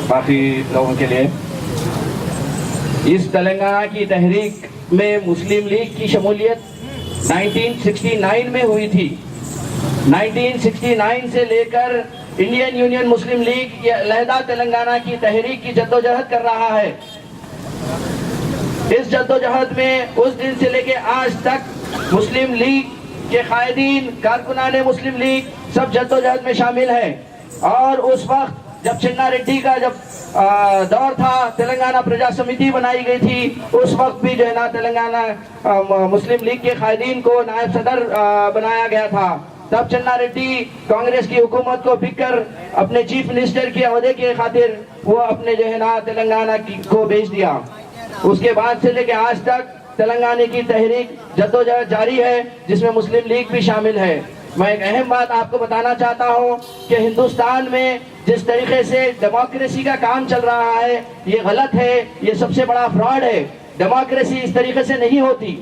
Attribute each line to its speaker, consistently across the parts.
Speaker 1: باقی لوگوں کے لیے، اس تلنگانہ کی تحریک میں مسلم لیگ کی شمولیت 1969 میں ہوئی تھی۔ 1969 سے لے کر انڈین یونین مسلم لیگ یہ علیحدہ تلنگانہ کی تحریک کی جدوجہد کر رہا ہے۔ اس جدوجہد میں اس دن سے لے کے آج تک مسلم لیگ کے قائدین، کارکنان مسلم لیگ سب جدوجہد میں شامل ہیں۔ اور اس وقت جب چنا ریڈی کا جب دور تھا، تلنگانہ پرجا سمیتی بنائی گئی تھی، اس وقت بھی جو ہے نا تلنگانہ مسلم لیگ کے قائدین کو نائب صدر بنایا گیا تھا۔ تب چنا ریڈی کانگریس کی حکومت کو بک کر اپنے چیف منسٹر کے عہدے کے خاطر وہ اپنے جو ہے نا تلنگانہ کو بھیج دیا۔ اس کے بعد سے لے کے آج تک تلنگانہ کی تحریک جدوجہد جاری ہے، جس میں مسلم لیگ بھی شامل ہے۔ میں ایک اہم بات آپ کو بتانا چاہتا ہوں کہ ہندوستان میں جس طریقے سے ڈیموکریسی کا کام چل رہا ہے یہ غلط ہے، یہ سب سے بڑا فراڈ ہے۔ ڈیموکریسی اس طریقے سے نہیں ہوتی۔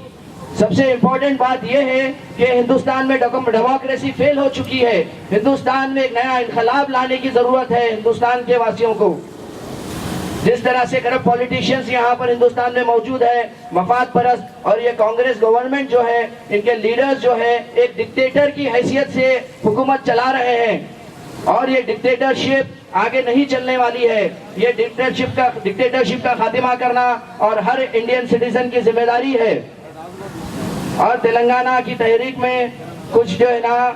Speaker 1: سب سے امپورٹنٹ بات یہ ہے کہ ہندوستان میں ڈیموکریسی فیل ہو چکی ہے۔ ہندوستان میں ایک نیا انقلاب لانے کی ضرورت ہے ہندوستان کے واسیوں کو۔ جس طرح سے کرپٹ پولیٹیشینز یہاں پر ہندوستان میں موجود ہے، مفاد پرست، اور یہ کانگریس گورنمنٹ جو ہے، ان کے لیڈرز جو ہے ایک ڈکٹیٹر کی حیثیت سے حکومت چلا رہے ہیں، اور یہ ڈکٹیٹرشپ آگے نہیں چلنے والی ہے۔ یہ ڈکٹیٹرشپ کا خاتمہ کرنا اور ہر انڈین سٹیزن کی ذمہ داری ہے۔ اور تلنگانہ کی تحریک میں کچھ جو ہے نا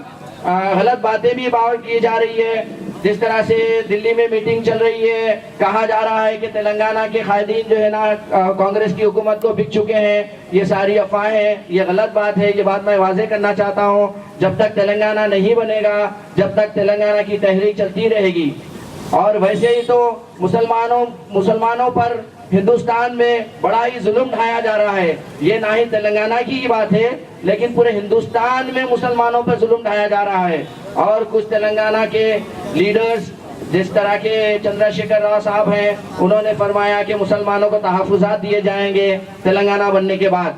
Speaker 1: غلط باتیں بھی باور کی جا رہی ہے۔ جس طرح سے دلی میں میٹنگ چل رہی ہے، کہا جا رہا ہے کہ تلنگانہ کے قائدین جو ہے نا کانگریس کی حکومت کو بک چکے ہیں، یہ ساری افواہیں ہیں، یہ غلط بات ہے۔ یہ بات میں واضح کرنا چاہتا ہوں، جب تک تلنگانہ نہیں بنے گا، جب تک تلنگانہ کی تحریک چلتی رہے گی۔ اور ویسے ہی تو مسلمانوں پر ہندوستان میں بڑا ہی ظلم ڈھایا جا رہا ہے۔ یہ نہ ہی تلنگانہ کی بات ہے، لیکن پورے ہندوستان میں مسلمانوں پر ظلم ڈھایا جا رہا ہے۔ اور کچھ تلنگانہ کے لیڈرز جس طرح کے چندرا شیکھر راؤ صاحب ہیں، انہوں نے فرمایا کہ مسلمانوں کو تحفظات دیے جائیں گے تلنگانہ بننے کے بعد۔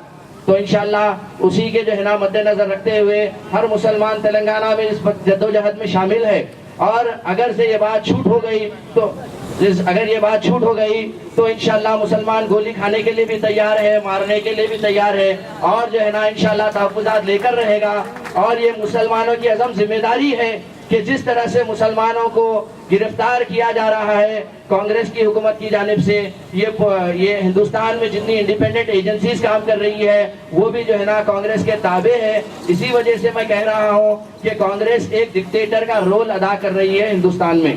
Speaker 1: تو انشاءاللہ اسی کے جو ہے نا مد نظر رکھتے ہوئے ہر مسلمان تلنگانہ میں اس جدوجہد میں شامل ہے۔ اور اگر یہ بات چھوٹ ہو گئی تو انشاءاللہ مسلمان گولی کھانے کے لیے بھی تیار ہے، مارنے کے لیے بھی تیار ہے، اور جو ہے نا انشاءاللہ تحفظات لے کر رہے گا۔ اور یہ مسلمانوں کی عظیم ذمہ داری ہے کہ جس طرح سے مسلمانوں کو گرفتار کیا جا رہا ہے کانگریس کی حکومت کی جانب سے، یہ ہندوستان میں جتنی انڈیپینڈنٹ ایجنسیز کام کر رہی ہے وہ بھی جو ہے نا کانگریس کے تابع ہے۔ اسی وجہ سے میں کہہ رہا ہوں کہ کانگریس ایک ڈکٹیٹر کا رول ادا کر رہی ہے ہندوستان میں،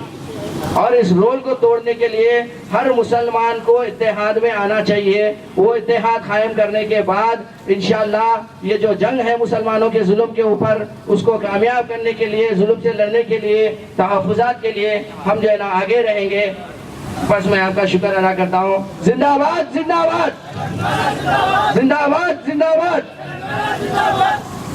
Speaker 1: اور اس رول کو توڑنے کے لیے ہر مسلمان کو اتحاد میں آنا چاہیے۔ وہ اتحاد قائم کرنے کے بعد انشاءاللہ یہ جو جنگ ہے مسلمانوں کے ظلم کے اوپر، اس کو کامیاب کرنے کے لیے، ظلم سے لڑنے کے لیے، تحفظات کے لیے ہم جو ہے نا آگے رہیں گے۔ بس میں آپ کا شکر ادا کرتا ہوں۔ زندہ باد، زندہ باد، زندہ باد، زندہ باد۔